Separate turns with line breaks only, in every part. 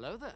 Hello there.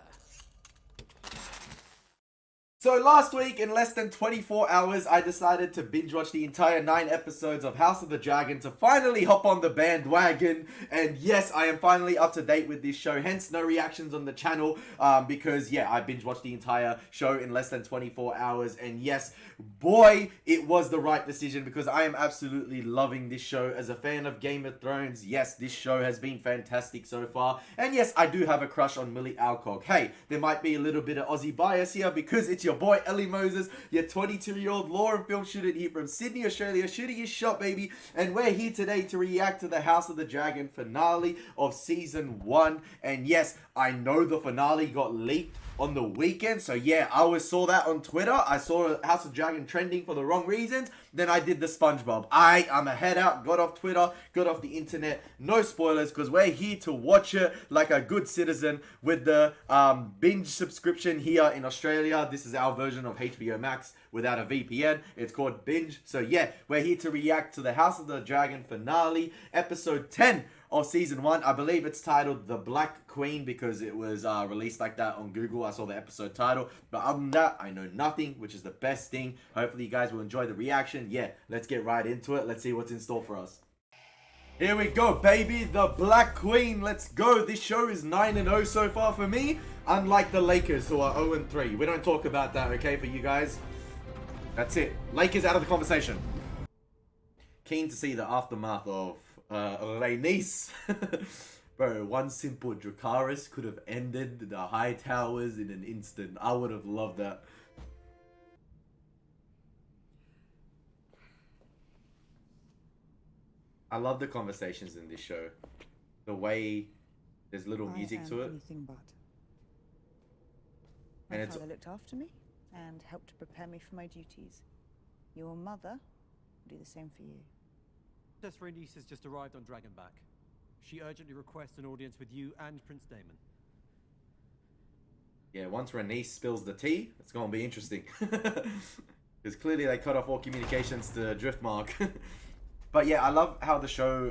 So last week, in less than 24 hours, I decided to binge watch the entire 9 episodes of House of the Dragon to finally hop on the bandwagon. And yes, I am finally up to date with this show, hence no reactions on the channel, because yeah, I binge watched the entire show in less than 24 hours. And yes, boy, it was the right decision because I am absolutely loving this show. As a fan of Game of Thrones, yes, this show has been fantastic so far. And yes, I do have a crush on Millie Alcock. Hey, there might be a little bit of Aussie bias here because it's your boy Elie Moses, your 22-year-old law and film student here from Sydney, Australia, shooting his shot, baby. And we're here today to react to the House of the Dragon finale of season 1. And yes, I know the finale got leaked on the weekend, so yeah, I saw that on Twitter. I saw House of Dragon trending for the wrong reasons. Then I did the SpongeBob. I'm a head out, got off Twitter, got off the internet. No spoilers, because we're here to watch it like a good citizen with the binge subscription here in Australia. This is our version of HBO Max without a VPN. It's called Binge. So yeah, we're here to react to the House of the Dragon finale, episode 10 of season 1. I believe it's titled The Black Queen because it was released like that on Google. I saw the episode title, but other than that, I know nothing, which is the best thing. Hopefully you guys will enjoy the reaction. Yeah, let's get right into it. Let's see what's in store for us. Here we go, baby. The Black Queen. Let's go. This show is 9-0 so far for me, unlike the Lakers, who are 0-3. We don't talk about that, okay, for you guys. That's it. Lakers out of the conversation. Keen to see the aftermath of Rhaenys. Bro, one simple Dracarys could have ended the High Towers in an instant. I would have loved that. I love the conversations in this show. The way there's little music to it.
Anything but. My father looked after me and helped to prepare me for my duties. Your mother will do the same for you.
Princess Rhaenys has just arrived on Dragonback. She urgently requests an audience with you and Prince Daemon.
Yeah, once Rhaenys spills the tea, it's going to be interesting. Because clearly they cut off all communications to Driftmark. But yeah, I love how the show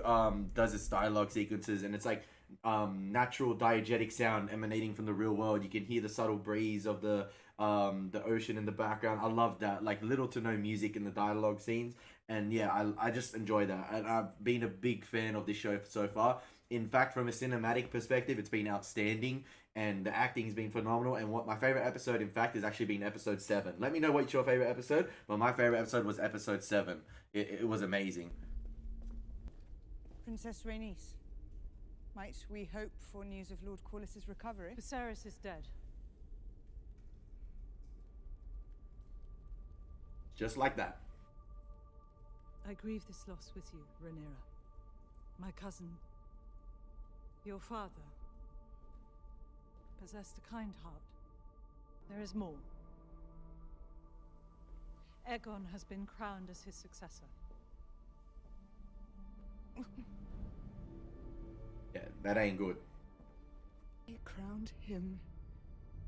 does its dialogue sequences, and it's like natural diegetic sound emanating from the real world. You can hear the subtle breeze of the ocean in the background. I love that, like little to no music in the dialogue scenes. And yeah, I just enjoy that. And I've been a big fan of this show so far. In fact, from a cinematic perspective, it's been outstanding. And the acting's been phenomenal. And what my favorite episode, in fact, has actually been episode 7. Let me know what's your favorite episode. But my favorite episode was episode 7. It was amazing.
Princess Rhaenys, might we hope for news of Lord Corlys's recovery?
Viserys is dead.
Just like that.
I grieve this loss with you, Rhaenyra. My cousin, your father, possessed a kind heart. There is more. Aegon has been crowned as his successor.
Yeah, that ain't good.
He crowned him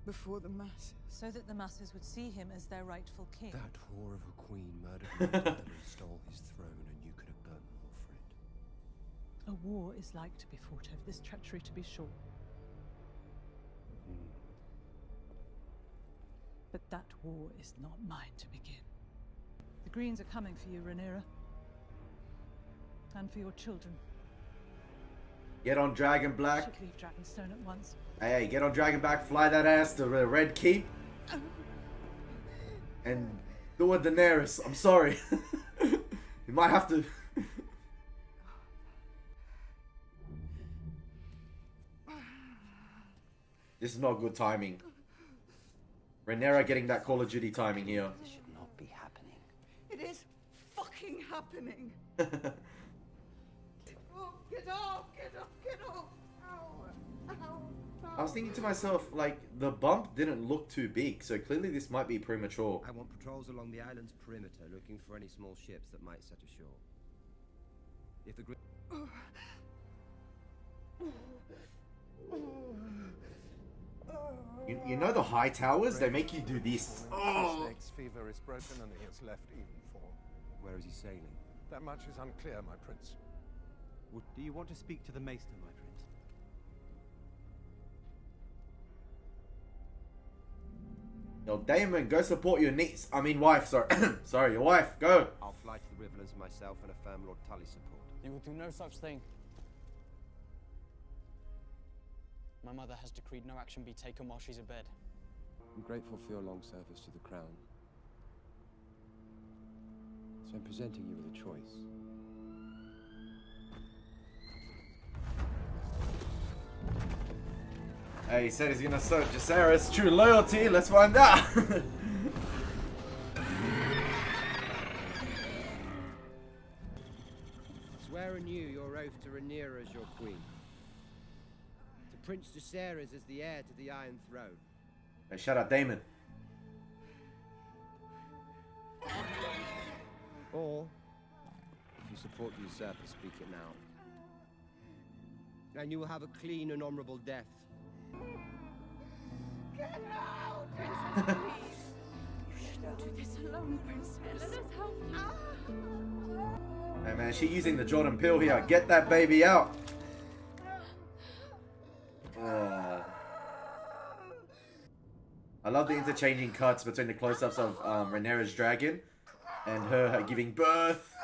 before the masses.
So that the masses would see him as their rightful king.
That whore of a queen murdered my brother and stole his throne, and you could have done more for it.
A war is like to be fought over this treachery, to be sure. But that war is not mine to begin. The Greens are coming for you, Rhaenyra. And for your children.
Get on Dragon
You
Black.
should leave Dragonstone at once.
Hey, get on Dragon Black, fly that ass to the Red Keep. And do a Daenerys. I'm sorry. You might have to... This is not good timing. Rhaenyra getting that Call of Duty timing here.
This should not be happening. It is fucking happening. Oh, get off, get off, get off. Ow, ow,
I was thinking to myself, like, the bump didn't look too big, so clearly this might be premature.
I want patrols along the island's perimeter, looking for any small ships that might set ashore. If the
You know the High Towers? They make you do this.
His leg's fever is broken and he has left even for.
Where is he sailing?
That much is unclear, my prince.
Do you want to speak to the Maester, my prince?
Yo, Damon, go support your niece. I mean wife, sorry. Sorry, your wife, go.
I'll fly to the Riverlands myself and affirm Lord Tully's support.
You will do no such thing. My mother has decreed no action be taken while she's abed.
I'm grateful for your long service to the crown. So I'm presenting you with a choice.
Hey, he said he's gonna search Jacaerys' true loyalty. Let's find out.
Swear anew your oath to RHAENYRA as your queen. To Prince Jacaerys as the heir to the Iron Throne.
Hey, shout out Damon.
Or, if you support the usurper, speak it now. And you will have a clean and honourable death.
Get out! Princess, please! You shouldn't do this alone, Princess. Let us help you.
Hey man, she using the Jordan pill here. Get that baby out. I love the interchanging cuts between the close-ups of Rhaenyra's dragon and her giving birth.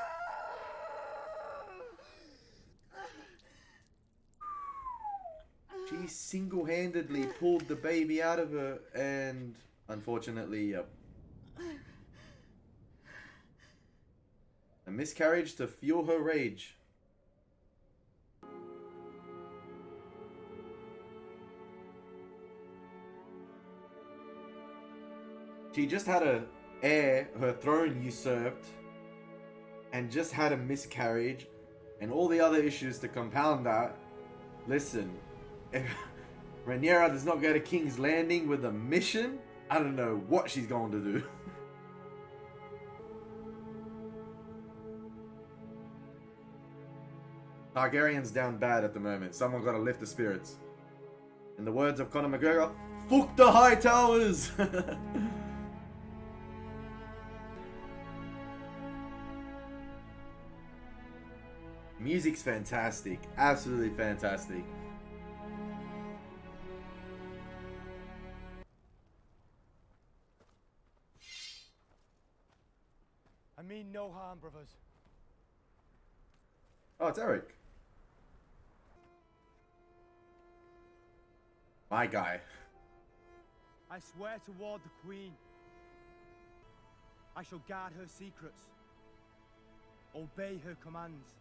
She single-handedly pulled the baby out of her and unfortunately, a miscarriage to fuel her rage. She just had her heir, her throne usurped, and just had a miscarriage, and all the other issues to compound that. Listen, if Rhaenyra does not go to King's Landing with a mission, I don't know what she's going to do. Targaryen's down bad at the moment. Someone got to lift the spirits. In the words of Conor McGregor, fuck the high towers! Music's fantastic. Absolutely fantastic.
I mean no harm, brothers.
Oh, it's Eric. My guy.
I swear to ward the Queen. I shall guard her secrets. Obey her commands.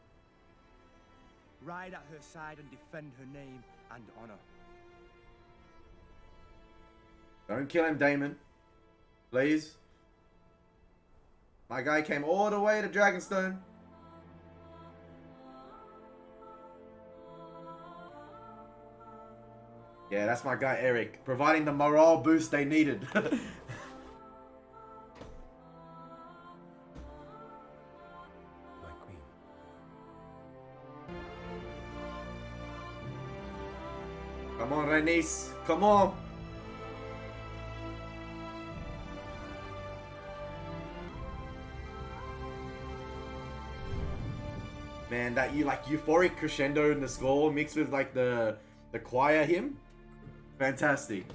Ride at her side and defend her name and honor.
Don't kill him, Damon. Please. My guy came all the way to Dragonstone. Yeah, that's my guy Eric, providing the morale boost they needed.
My queen.
Come on, Rhaenys. Come on. Man, that euphoric crescendo in the score mixed with like the choir hymn. Fantastic.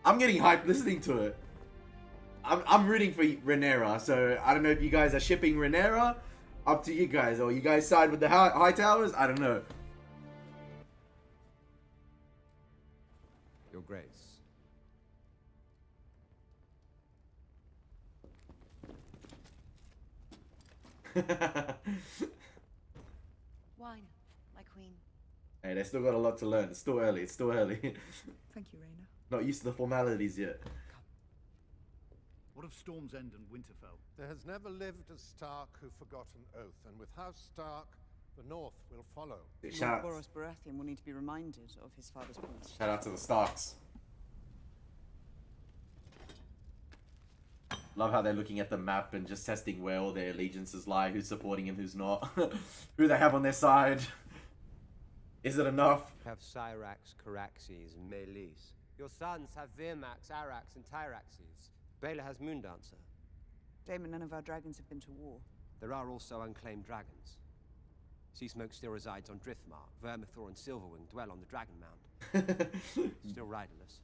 I'm getting hyped listening to it. I'm rooting for Rhaenyra, so I don't know if you guys are shipping Rhaenyra. Up to you guys, or you guys side with the high towers. I don't know.
Your Grace.
Wine, my queen.
Hey, they still got a lot to learn. It's still early. It's still early.
Thank you, Rhaena.
Not used to the formalities yet.
What of Storm's End and Winterfell?
There has never lived a Stark who forgot an oath, and with House Stark, the North will follow.
Shout out,
Boros Baratheon will need to be reminded of his father's promise.
shout out to the Starks. Love how they're looking at the map and just testing where all their allegiances lie, who's supporting him, who's not, who they have on their side. Is it enough?
Have Cyrax, Caraxes, and Melis. Your sons have Virmax, Arax, and Tyraxes. Baela has Moondancer.
Damon, none of our dragons have been to war.
There are also unclaimed dragons. Seasmoke still resides on Driftmark. Vermithor and Silverwing dwell on the Dragon Mound. Still riderless.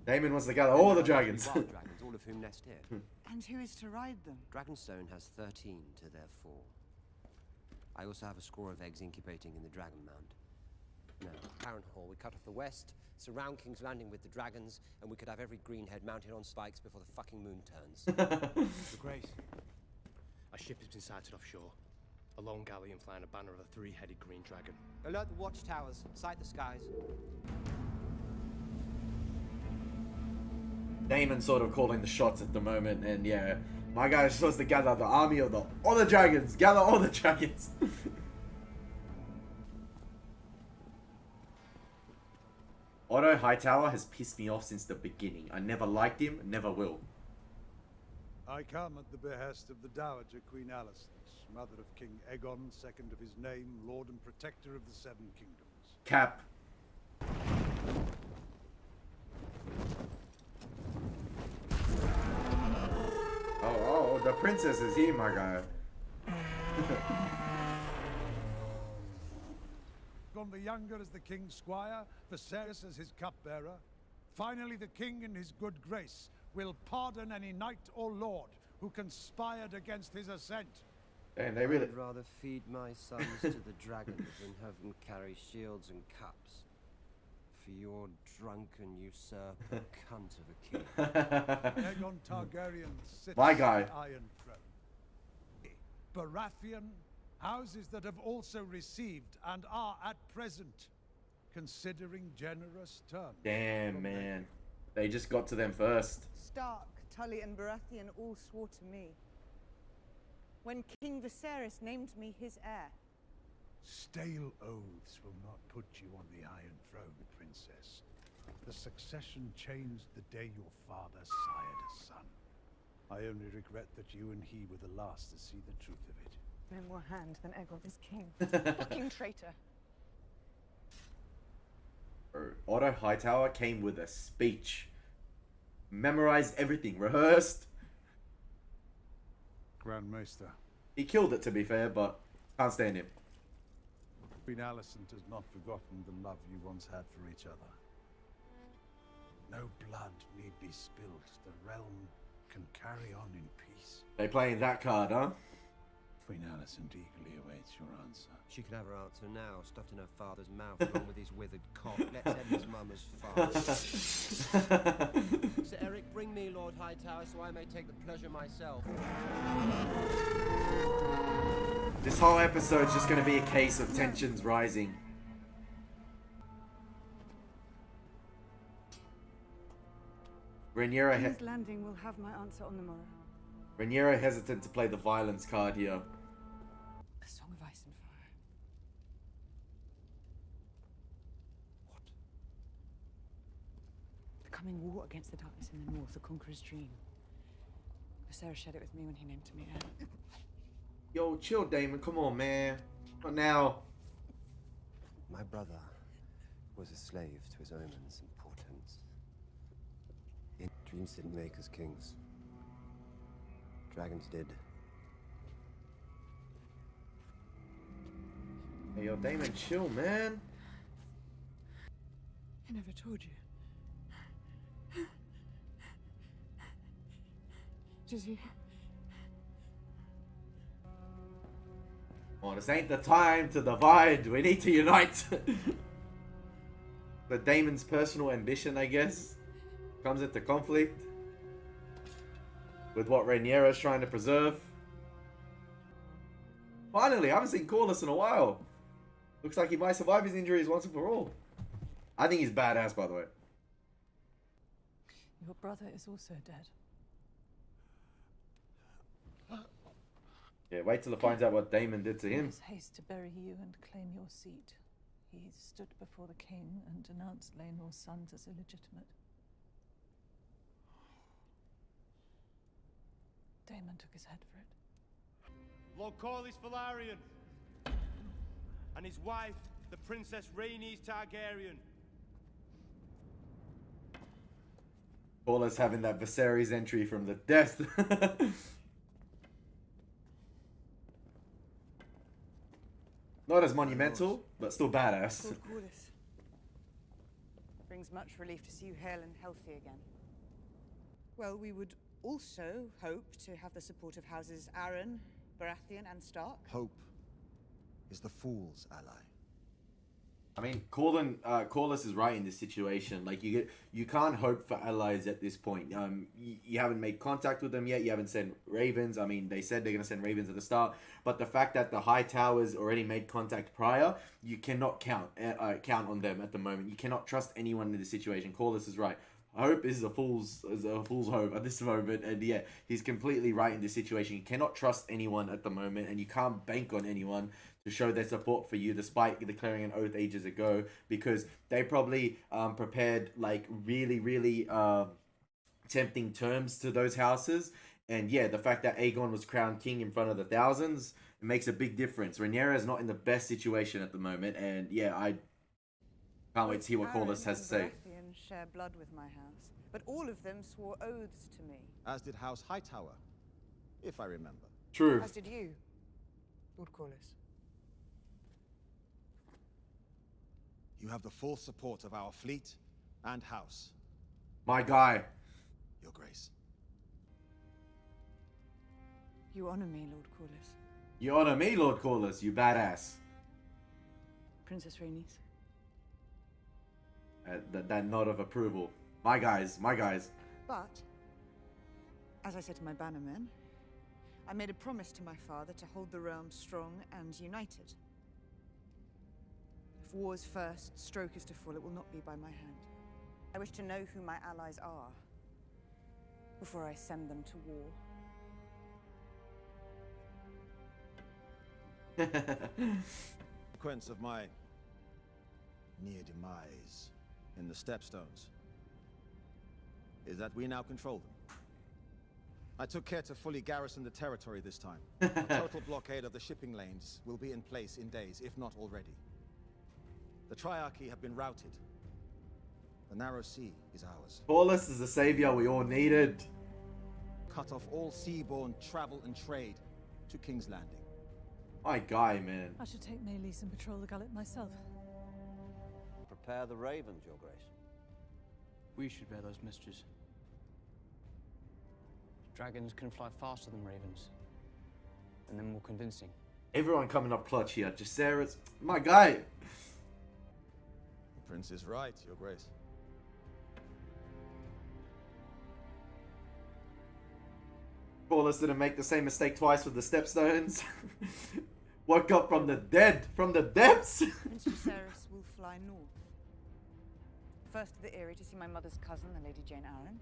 Daemon wants to gather all the dragons.
Wild dragons, all of whom nest here.
And who is to ride them?
Dragonstone has 13 to their 4. I also have a score of eggs incubating in the Dragon Mound. Now, Harrenhal, we cut off the west, surround King's Landing with the dragons, and we could have every greenhead mounted on spikes before the fucking moon turns.
Your Grace, a ship has been sighted offshore. A lone galleon flying a banner of a 3-headed green dragon.
Alert the watchtowers. Sight the skies.
Daemon sort of calling the shots at the moment, and yeah, my guy is supposed to gather the army of all the dragons. Gather all the dragons. Otto Hightower has pissed me off since the beginning. I never liked him, never will.
I come at the behest of the Dowager Queen Alicent, mother of King Aegon, second of his name, Lord and Protector of the Seven Kingdoms.
Cap. Oh, the princess is here, my guy.
Aegon the Younger as the King's Squire, Viserys as his cupbearer. Finally, the King in his good grace will pardon any knight or lord who conspired against his ascent.
And they really...
I'd rather feed my sons to the dragons than have them carry shields and cups. For your drunken usurper cunt of a king.
Aegon Targaryen sits
My guy.
on the Iron Throne. Baratheon, houses that have also received and are at present considering generous terms.
Damn, man. They just got to them first.
Stark, Tully, and Baratheon all swore to me. When King Viserys named me his heir.
Stale oaths will not put you on the Iron Throne, Princess. The succession changed the day your father sired a son. I only regret that you and he were the last to see the truth of it.
No more hand than Aegon is king. Fucking traitor.
Otto Hightower came with a speech. Memorized everything. Rehearsed.
Grand Maester.
He killed it, to be fair, but can't stand him.
Queen Alicent has not forgotten the love you once had for each other. No blood need be spilled. The realm can carry on in peace.
They playing that card, huh?
Queen Alicent eagerly awaits your answer.
She can have her answer now, stuffed in her father's mouth, along with his withered cock. Let's end his mum as fast. Sir Eric, bring me Lord Hightower so I may take the pleasure myself.
This whole episode's just gonna be a case of tensions rising. Rhaenyra
King's Landing will have my answer on the morrow.
Rhaenyra hesitant to play the violence card here.
A song of ice and fire.
What?
The coming war against the darkness in the north, the Conqueror's dream. Viserys shared it with me when he named me heir.
Yo, chill, Daemon. Come on, man. Not now.
My brother was a slave to his omens and portents. Dreams didn't make us kings. Dragons did.
Hey, yo, Daemon, chill, man.
I never told you. Did he?
Oh, this ain't the time to divide. We need to unite. But Daemon's personal ambition, I guess, comes into conflict with what Rhaenyra is trying to preserve. Finally, I haven't seen Corlys in a while. Looks like he might survive his injuries once and for all. I think he's badass, by the way.
Your brother is also dead.
Yeah, wait till he finds out what Daemon did to
In
him.
his haste to bury you and claim your seat, he stood before the king and denounced Laenor's sons as illegitimate. Daemon took his head for it.
Lord Corlys Velaryon and his wife, the Princess Rhaenys Targaryen.
Corlys having that Viserys entry from the death. Not as monumental, but still badass.
Lord Corlys. brings much relief to see you hale and healthy again. Well, we would also hope to have the support of houses Arryn, Baratheon, and Stark.
Hope is the fool's ally.
I mean, Corlys is right in this situation. Like, you can't hope for allies at this point. You haven't made contact with them yet. You haven't sent ravens. I mean, they said they're going to send ravens at the start. But the fact that the High Towers already made contact prior, you cannot count on them at the moment. You cannot trust anyone in this situation. Corlys is right. Hope is a fool's hope at this moment, and yeah, he's completely right in this situation. You cannot trust anyone at the moment, and you can't bank on anyone to show their support for you, despite declaring an oath ages ago, because they probably prepared like really tempting terms to those houses. And yeah, the fact that Aegon was crowned king in front of the thousands, it makes a big difference. Rhaenyra is not in the best situation at the moment, and yeah, I can't wait to see what Corlys has to say.
Baratheon share blood with my house, but all of them swore oaths to me.
As did House Hightower, if I remember.
True.
As did you, Lord Corlys.
You have the full support of our fleet and house.
My guy.
Your Grace.
You honor me, Lord Corlys.
You honor me, Lord Corlys, you badass.
Princess Rhaenys.
That nod of approval. My guys, my guys.
But, as I said to my bannermen, I made a promise to my father to hold the realm strong and united. If war's first stroke is to fall, it will not be by my hand. I wish to know who my allies are before I send them to war.
Consequence of my near demise in the Stepstones is that we now control them. I took care to fully garrison the territory this time. A total blockade of the shipping lanes will be in place in days, if not already. The Triarchy have been routed. The Narrow Sea is ours.
Corlys is the savior we all needed.
Cut off all seaborne travel and trade to King's Landing.
My guy, man.
I should take Maelys and patrol the gullet myself.
Prepare the ravens, Your Grace.
We should bear those messages. Dragons can fly faster than ravens, and they're more convincing.
Everyone coming up clutch here. Jacaerys, my guy.
The Prince is right, Your Grace.
Corlys didn't make the same mistake twice with the Stepstones. Woke up from the dead, from the depths.
Prince Jacaerys will fly north. First to the Erie to see my mother's cousin, the Lady Jane Arryn,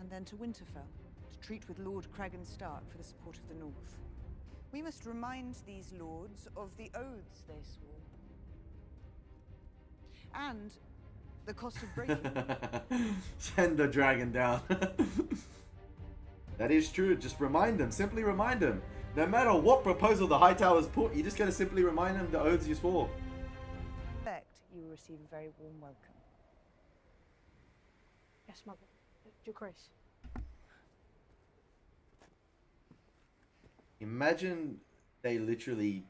and then to Winterfell to treat with Lord Cragan Stark for the support of the North. We must remind these lords of the oaths they swore. And the cost of breaking them.
Send the dragon down. That is true. Just remind them. Simply remind them. No matter what proposal the High Towers put, you just gotta simply remind them the oaths you swore.
You will receive a very warm welcome.
Yes, Mother. Your Grace.
Imagine they literally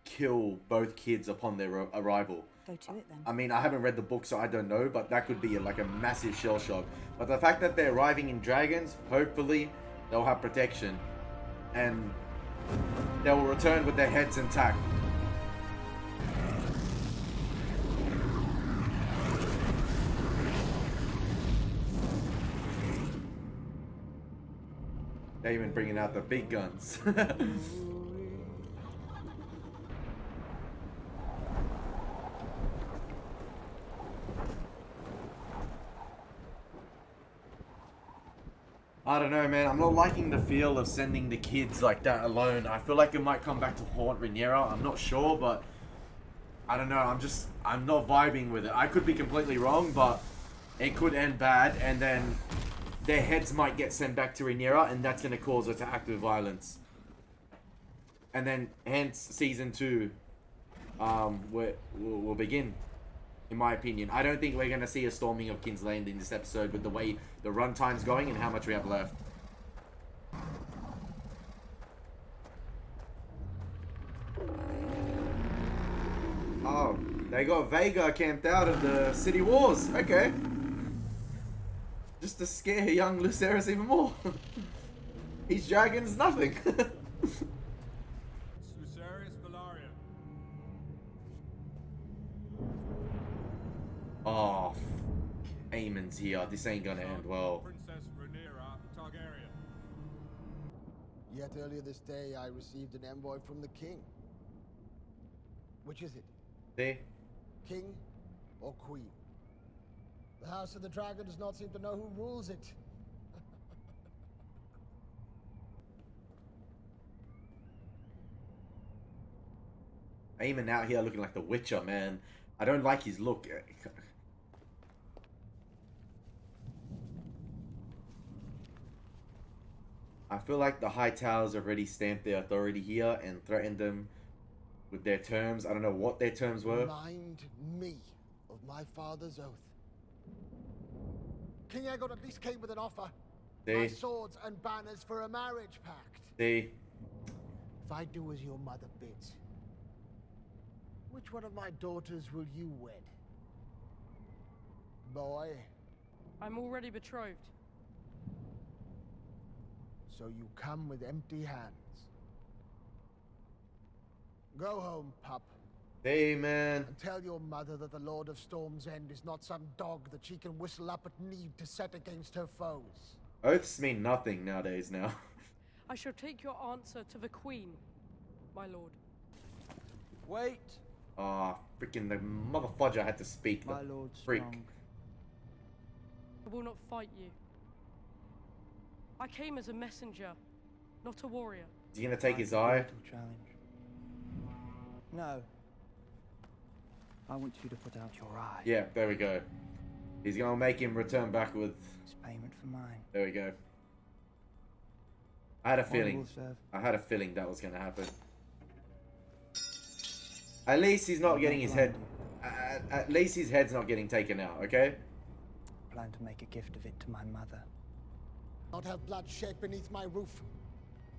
kill both kids upon their arrival.
Go to it then.
I mean, I haven't read the book, so I don't know, but that could be like a massive shell shock. But the fact that they're arriving in dragons, hopefully they'll have protection. And they will return with their heads intact. They're even bringing out the big guns. I don't know, man. I'm not liking the feel of sending the kids like that alone. I feel like it might come back to haunt Rhaenyra. I'm not sure, but I don't know. I'm not vibing with it. I could be completely wrong, but it could end bad, and then their heads might get sent back to Rhaenyra, and that's going to cause her to act with violence. And then, hence, season 2 will begin, in my opinion. I don't think we're going to see a storming of King's Landing in this episode with the way the runtime's going and how much we have left. Oh, They got Vega camped out of the city walls. Okay. Just to scare young Lucerys even more. His dragon's nothing.
Lucerys Velaryon.
Oh, Aemon's here. This ain't gonna end well.
Princess RHAENYRA Targaryen.
Yet earlier this day, I received an envoy from the king. Which is it?
See?
King or queen? The House of the Dragon does not seem to know who rules it.
Aemon out here looking like the Witcher, man. I don't like his look. I feel like the High Towers already stamped their authority here and threatened them with their terms. I don't know what their terms were.
Remind me of my father's oath. King Aegon at least came with an offer.
See?
My swords and banners for a marriage pact.
See?
If I do as your mother bids, which one of my daughters will you wed? Boy?
I'm already betrothed.
So you come with empty hands. Go home, pup.
Hey, man.
And tell your mother that the Lord of Storm's End is not some dog that she can whistle up at need to set against her foes.
Oaths mean nothing nowadays now.
I shall take your answer to the Queen, my lord.
Wait!
Ah, freaking the motherfudger had to speak.
My lord
freak.
Strong.
I will not fight you. I came as a messenger, not a warrior.
Is he gonna take his eye?
Challenge. No. I want you to put out your eye.
Yeah, there we go. He's gonna make him return back with...
It's payment for mine.
There we go. I had a
One
feeling.
will serve.
I had a feeling that was gonna happen. At least he's not getting his head... At least his head's not getting taken out, okay?
I plan to make a gift of it to my mother.
Not have blood shed beneath my roof.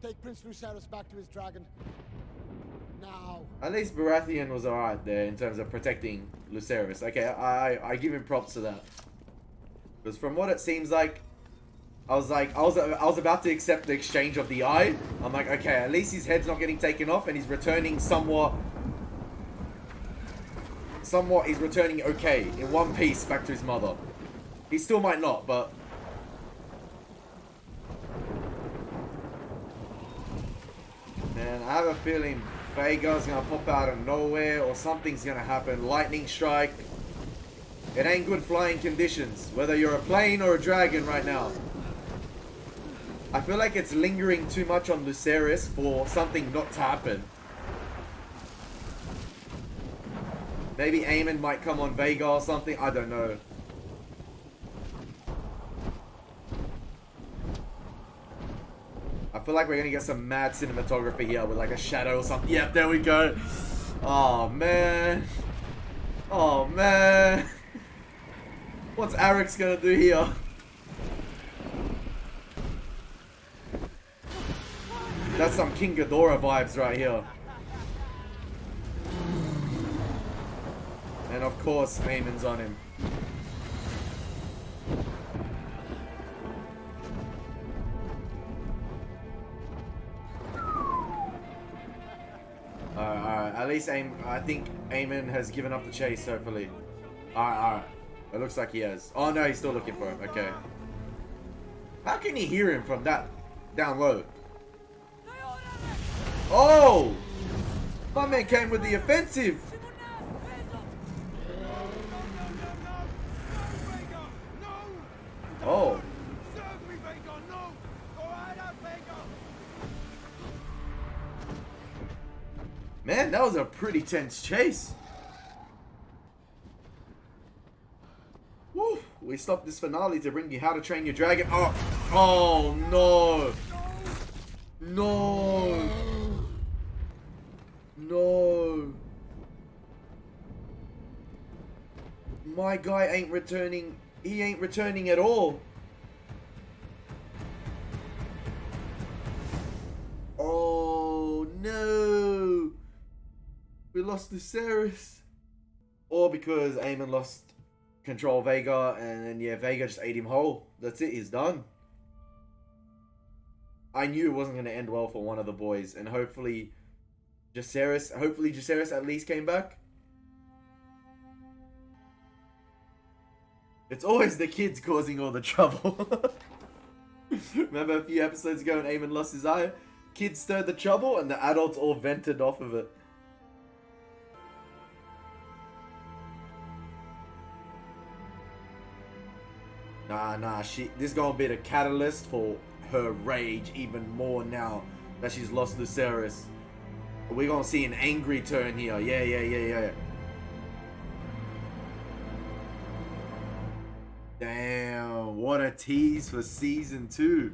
Take Prince Lucerys back to his dragon. Now.
At least Baratheon was alright there in terms of protecting Lucerys. Okay, I give him props to that. Because from what it seems like, I was about to accept the exchange of the eye. I'm like, okay, at least his head's not getting taken off and he's returning somewhat he's returning okay, in one piece back to his mother. He still might not, but... Man, I have a feeling Vhagar's gonna pop out of nowhere or something's gonna happen. Lightning strike. It ain't good flying conditions, whether you're a plane or a dragon right now. I feel like it's lingering too much on Lucerys for something not to happen. Maybe Aemon might come on Vhagar or something, I don't know. I feel like we're gonna get some mad cinematography here with like a shadow or something. Yep, there we go. Oh man. Oh man. What's Arix gonna do here? That's some King Ghidorah vibes right here. And of course, Aemon's on him. Alright. At least I think Aemon has given up the chase, hopefully. Alright. It looks like he has. Oh no, he's still looking for him. Okay. How can he hear him from that down low? Oh! My man came with the offensive. Oh. Man, that was a pretty tense chase. Woo! We stopped this finale to bring you How to Train Your Dragon. Oh, oh no! No! No! My guy ain't returning. He ain't returning at all. Oh no! We lost Lucerys. or because Aemon lost control of Vhagar, and then yeah, Vhagar just ate him whole. That's it, he's done. I knew it wasn't going to end well for one of the boys, and hopefully Jacaerys at least came back. It's always the kids causing all the trouble. Remember a few episodes ago when Aemon lost his eye? Kids stirred the trouble and the adults all vented off of it. Nah, this is gonna be the catalyst for her rage even more now that she's lost Lucerys. We're gonna see an angry turn here. Yeah. Damn, what a tease for season 2.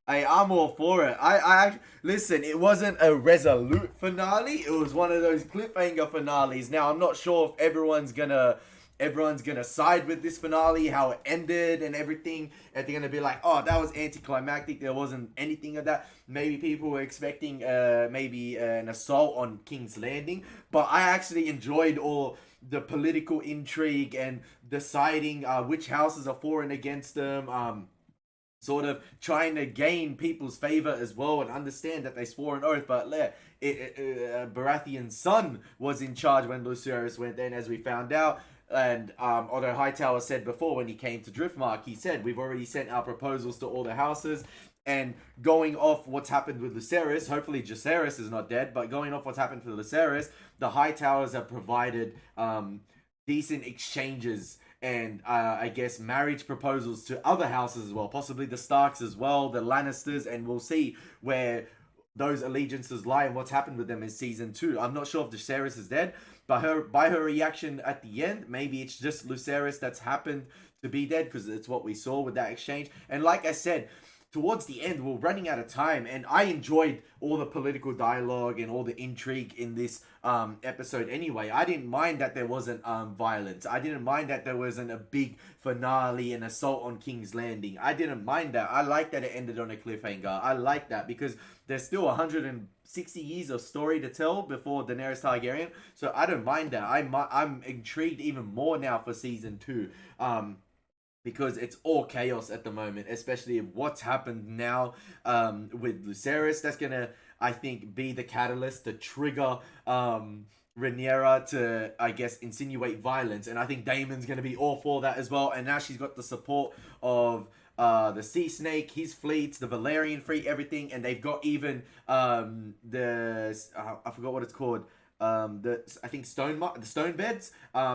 Hey, I'm all for it. I listen, it wasn't a resolute finale. It was one of those cliffhanger finales. Now, I'm not sure if everyone's gonna side with this finale, how it ended and everything. And they're gonna be like, oh, that was anticlimactic. There wasn't anything of that. Maybe people were expecting maybe an assault on King's Landing. But I actually enjoyed all the political intrigue and deciding which houses are for and against them. Sort of trying to gain people's favor as well and understand that they swore an oath. But Baratheon's son was in charge when Lucerys went in, as we found out. And although Hightower said before when he came to Driftmark, he said, we've already sent our proposals to all the houses. And going off what's happened with Lucerys, hopefully Jacaerys is not dead, but going off what's happened to Lucerys, the Hightowers have provided decent exchanges and I guess marriage proposals to other houses as well, possibly the Starks as well, the Lannisters, and we'll see where those allegiances lie and what's happened with them in season 2. I'm not sure if Jacaerys is dead, but by her reaction at the end, maybe it's just Lucerys that's happened to be dead, because it's what we saw with that exchange. And like I said, towards the end, we're running out of time, and I enjoyed all the political dialogue and all the intrigue in this episode anyway. I didn't mind that there wasn't violence. I didn't mind that there wasn't a big finale and assault on King's Landing. I didn't mind that. I like that it ended on a cliffhanger. I like that because there's still 160 years of story to tell before Daenerys Targaryen, so I don't mind that. I'm intrigued even more now for season 2. Because it's all chaos at the moment, especially what's happened now with Lucerys. That's going to, I think, be the catalyst to trigger RHAENYRA to, I guess, insinuate violence. And I think Daemon's going to be all for that as well. And now she's got the support of the Sea Snake, his fleets, the Valerian fleet, everything. And they've got even I forgot what it's called. I think the stone beds,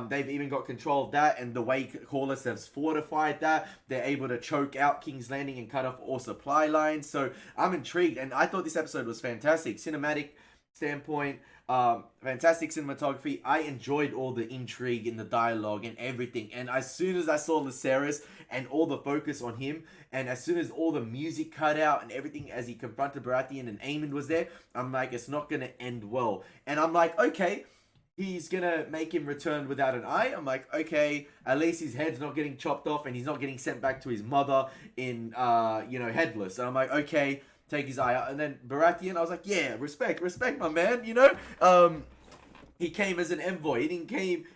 they've even got control of that, and the way Corlys has fortified that, they're able to choke out King's Landing and cut off all supply lines. So I'm intrigued, and I thought this episode was fantastic. Cinematic standpoint, fantastic cinematography. I enjoyed all the intrigue and the dialogue and everything. And as soon as I saw Lucerys and all the focus on him, and as soon as all the music cut out and everything as he confronted Baratheon and Aemon was there, I'm like, it's not going to end well. And I'm like, okay, he's going to make him return without an eye. I'm like, okay, at least his head's not getting chopped off and he's not getting sent back to his mother in, headless. And I'm like, okay, take his eye out. And then Baratheon, I was like, yeah, respect my man, he came as an envoy. He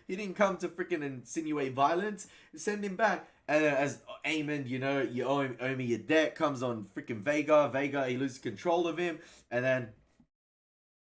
didn't come to freaking insinuate violence. Send him back. And as Aemon, you owe me your debt, comes on freaking Vhagar, he loses control of him, and then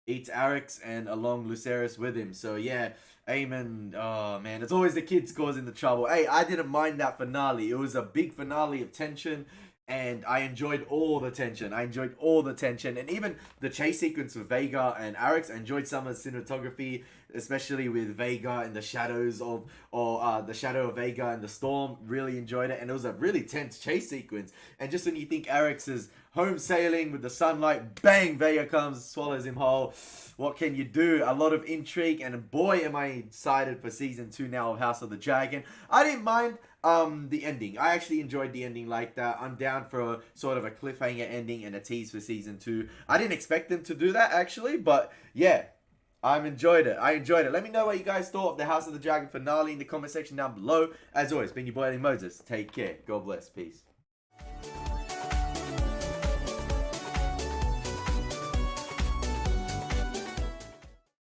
eats Arrax and along Lucerys with him. So yeah, Aemon, oh man, it's always the kids causing the trouble. Hey, I didn't mind that finale. It was a big finale of tension, and I enjoyed all the tension. And even the chase sequence with Vhagar and Arrax, I enjoyed some of the cinematography, especially with Vhagar and the shadows of, the shadow of Vhagar and the storm. Really enjoyed it, and it was a really tense chase sequence. And just when you think Arrax is home sailing with the sunlight, bang, Vhagar comes, swallows him whole. What can you do? A lot of intrigue, and boy, am I excited for season 2 now of House of the Dragon. I didn't mind the ending. I actually enjoyed the ending like that. I'm down for a sort of a cliffhanger ending and a tease for season 2. I didn't expect them to do that actually, but yeah, I enjoyed it. Let me know what you guys thought of the House of the Dragon finale in the comment section down below. As always, been your boy Elie Moses. Take care. God bless. Peace.